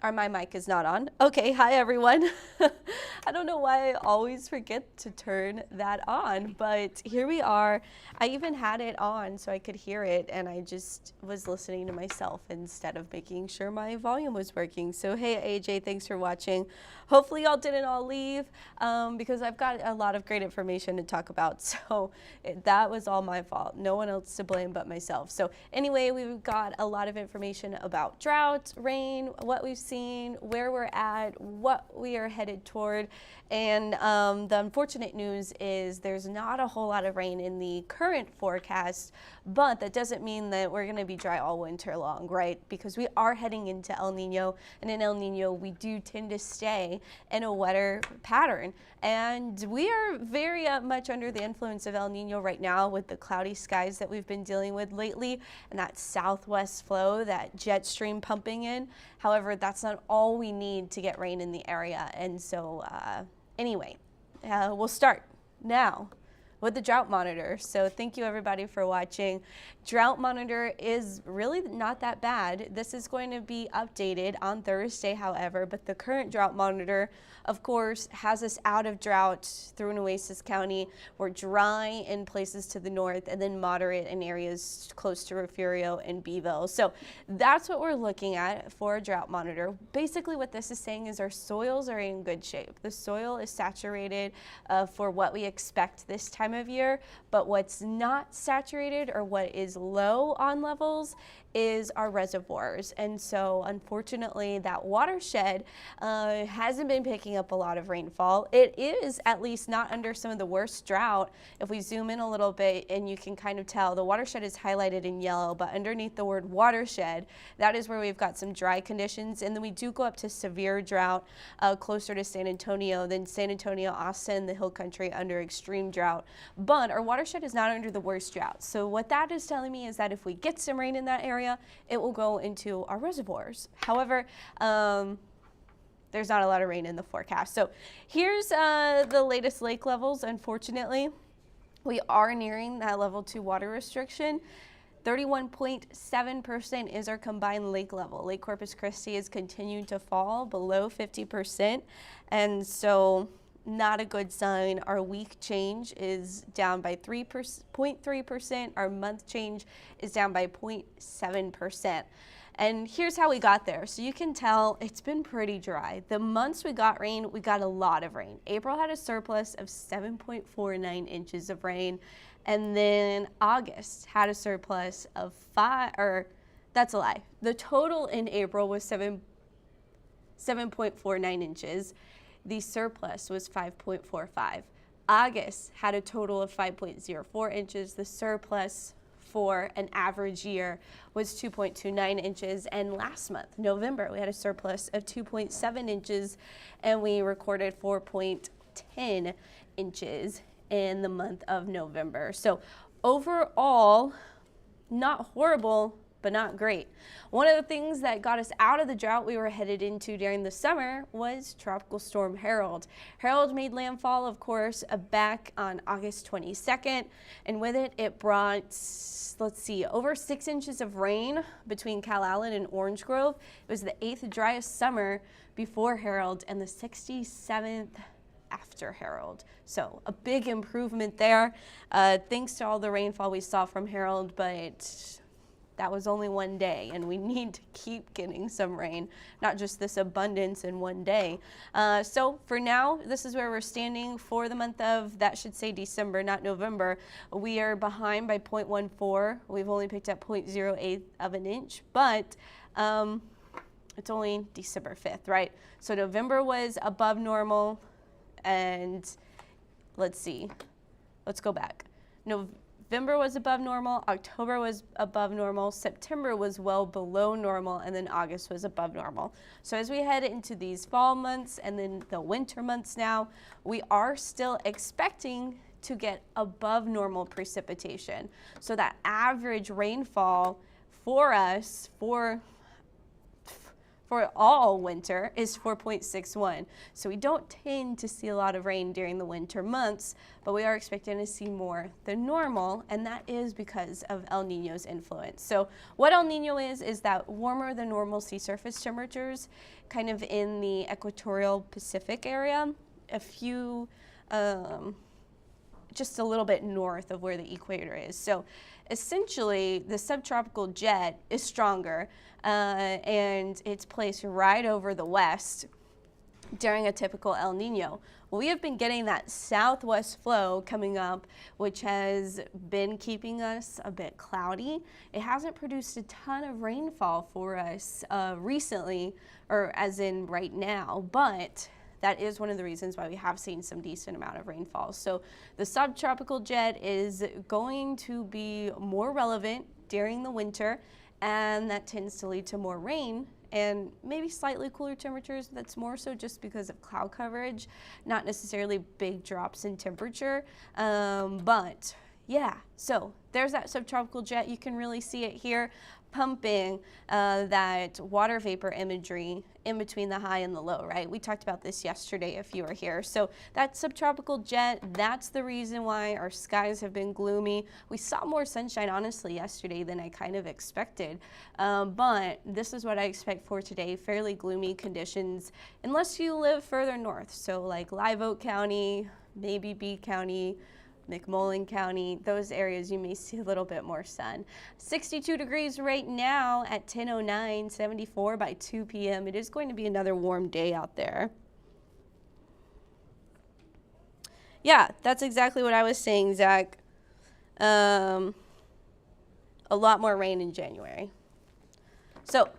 Or my mic is not on. Okay, hi everyone. I don't know why I always forget to turn that on, but here we are. I even had it on so I could hear it, and I just was listening to myself instead of making sure my volume was working. So hey AJ, thanks for watching. Hopefully y'all didn't all leave because I've got a lot of great information to talk about. So that was all my fault. No one else to blame but myself. So anyway, we've got a lot of information about drought, rain, what we've seen, where we're at, what we are headed toward. And the unfortunate news is there's not a whole lot of rain in the current forecast, but that doesn't mean that we're going to be dry all winter long, right? Because we are heading into El Nino, and in El Nino we do tend to stay in a wetter pattern. And we are very much under the influence of El Nino right now with the cloudy skies that we've been dealing with lately and that southwest flow, that jet stream pumping in. However, that's not all we need to get rain in the area. And so anyway, we'll start now with the drought monitor. So thank you everybody for watching. Drought monitor is really not that bad. This is going to be updated on Thursday, however, but the current drought monitor, of course, has us out of drought through Nueces County. We're dry in places to the north and then moderate in areas close to Refugio and Beeville. So that's what we're looking at for a drought monitor. Basically what this is saying is our soils are in good shape. The soil is saturated for what we expect this time of year, but what's not saturated or what is low on levels is our reservoirs. And so unfortunately that watershed hasn't been picking up a lot of rainfall. It is at least not under some of the worst drought. If we zoom in a little bit, and you can kind of tell the watershed is highlighted in yellow, but underneath the word watershed, that is where we've got some dry conditions. And then we do go up to severe drought closer to San Antonio, then San Antonio, Austin, the hill country under extreme drought. But our watershed is not under the worst drought. So what that is telling me is that if we get some rain in that area, it will go into our reservoirs. However, there's not a lot of rain in the forecast. So here's the latest lake levels. Unfortunately, we are nearing that level 2 water restriction. 31.7% is our combined lake level. Lake Corpus Christi has continued to fall below 50%. And so not a good sign. Our week change is down by 0.3%. Our month change is down by 0.7%. And here's how we got there. So you can tell it's been pretty dry. The months we got rain, we got a lot of rain. April had a surplus of 7.49 inches of rain. And then August had a surplus of that's a lie. The total in April was 7.49 inches. The surplus was 5.45. August had a total of 5.04 inches. The surplus for an average year was 2.29 inches. And last month, November, we had a surplus of 2.7 inches, and we recorded 4.10 inches in the month of November. So overall, not horrible, but not great. One of the things that got us out of the drought we were headed into during the summer was Tropical Storm Harold. Harold made landfall, of course, back on August 22nd, and with it, it brought, let's see, over 6 inches of rain between Calallen and Orange Grove. It was the 8th driest summer before Harold and the 67th after Harold. So a big improvement there, thanks to all the rainfall we saw from Harold, but that was only one day, and we need to keep getting some rain, not just this abundance in one day. So for now, this is where we're standing for the month of, that should say December, not November. We are behind by 0.14. We've only picked up 0.08 of an inch, but it's only December 5th, right? So November was above normal, and let's see, let's go back. November was above normal, October was above normal, September was well below normal, and then August was above normal. So as we head into these fall months and then the winter months now, we are still expecting to get above normal precipitation. So that average rainfall for us, for for all winter is 4.61. So we don't tend to see a lot of rain during the winter months, but we are expecting to see more than normal, and that is because of El Nino's influence. So what El Nino is that warmer than normal sea surface temperatures kind of in the equatorial Pacific area, a few, just a little bit north of where the equator is. So essentially, the subtropical jet is stronger, and it's placed right over the west during a typical El Nino. Well, we have been getting that southwest flow coming up, which has been keeping us a bit cloudy. It hasn't produced a ton of rainfall for us recently, or as in right now, but that is one of the reasons why we have seen some decent amount of rainfall. So the subtropical jet is going to be more relevant during the winter, and that tends to lead to more rain and maybe slightly cooler temperatures. That's more so just because of cloud coverage, not necessarily big drops in temperature. But yeah, so there's that subtropical jet. You can really see it here pumping that water vapor imagery in between the high and the low, right? We talked about this yesterday if you were here. So that subtropical jet, that's the reason why our skies have been gloomy. We saw more sunshine, honestly, yesterday than I kind of expected. But this is what I expect for today, fairly gloomy conditions, unless you live further north. So like Live Oak County, maybe B County, McMullen County, those areas you may see a little bit more sun. 62 degrees right now at 10:09, 74 by 2 p.m. It is going to be another warm day out there. Yeah, that's exactly what I was saying, Zach. A lot more rain in January. So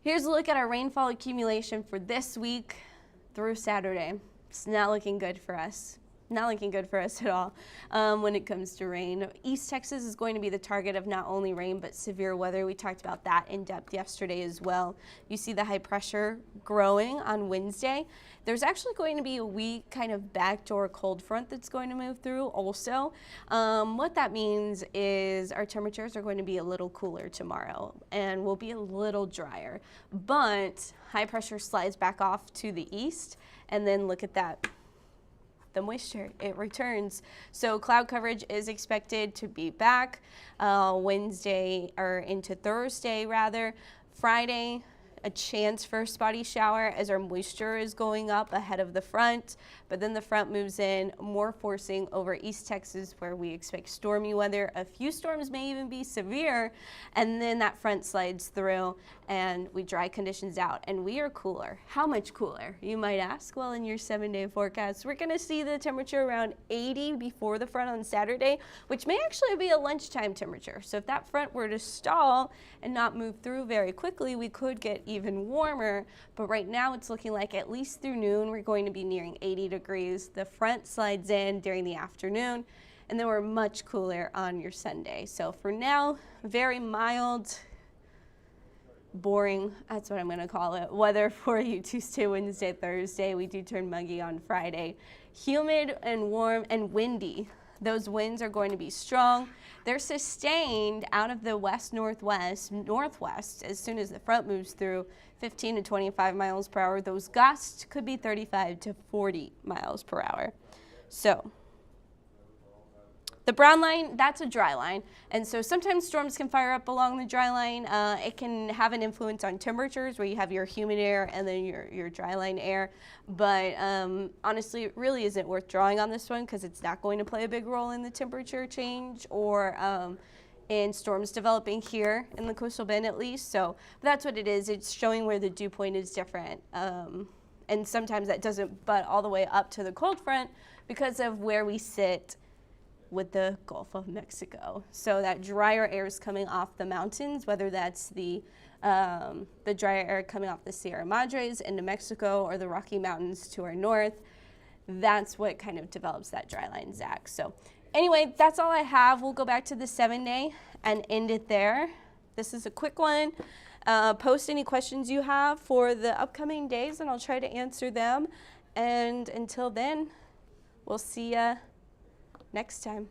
here's a look at our rainfall accumulation for this week through Saturday. It's not looking good for us. Not looking good for us at all when it comes to rain. East Texas is going to be the target of not only rain but severe weather. We talked about that in depth yesterday as well. You see the high pressure growing on Wednesday. There's actually going to be a weak kind of backdoor cold front that's going to move through also. What that means is our temperatures are going to be a little cooler tomorrow and will be a little drier. But high pressure slides back off to the east, and then look at that. The moisture, it returns. So cloud coverage is expected to be back Wednesday, or into Thursday rather. Friday, a chance for a spotty shower as our moisture is going up ahead of the front, but then the front moves in, more forcing over East Texas where we expect stormy weather. A few storms may even be severe, and then that front slides through and we dry conditions out and we are cooler. How much cooler, you might ask? Well, in your 7-day forecast, we're gonna see the temperature around 80 before the front on Saturday, which may actually be a lunchtime temperature. So if that front were to stall and not move through very quickly, we could get even warmer, but right now it's looking like at least through noon we're going to be nearing 80 degrees. The front slides in during the afternoon, and then we're much cooler on your Sunday. So for now, very mild, boring, that's what I'm going to call it, weather for you Tuesday, Wednesday, Thursday. We do turn muggy on Friday. Humid and warm and windy. Those winds are going to be strong. They're sustained out of the west-northwest, northwest as soon as the front moves through, 15 to 25 miles per hour. Those gusts could be 35 to 40 miles per hour. So the brown line, that's a dry line. And so sometimes storms can fire up along the dry line. It can have an influence on temperatures where you have your humid air and then your dry line air. But honestly, it really isn't worth drawing on this one because it's not going to play a big role in the temperature change or in storms developing here in the coastal bend at least. So that's what it is. It's showing where the dew point is different. And sometimes that doesn't butt all the way up to the cold front because of where we sit with the Gulf of Mexico. So that drier air is coming off the mountains, whether that's the drier air coming off the Sierra Madres into Mexico or the Rocky Mountains to our north. That's what kind of develops that dry line, Zach. So anyway, that's all I have. We'll go back to the 7-day and end it there. This is a quick one. Post any questions you have for the upcoming days and I'll try to answer them. And until then, we'll see ya next time.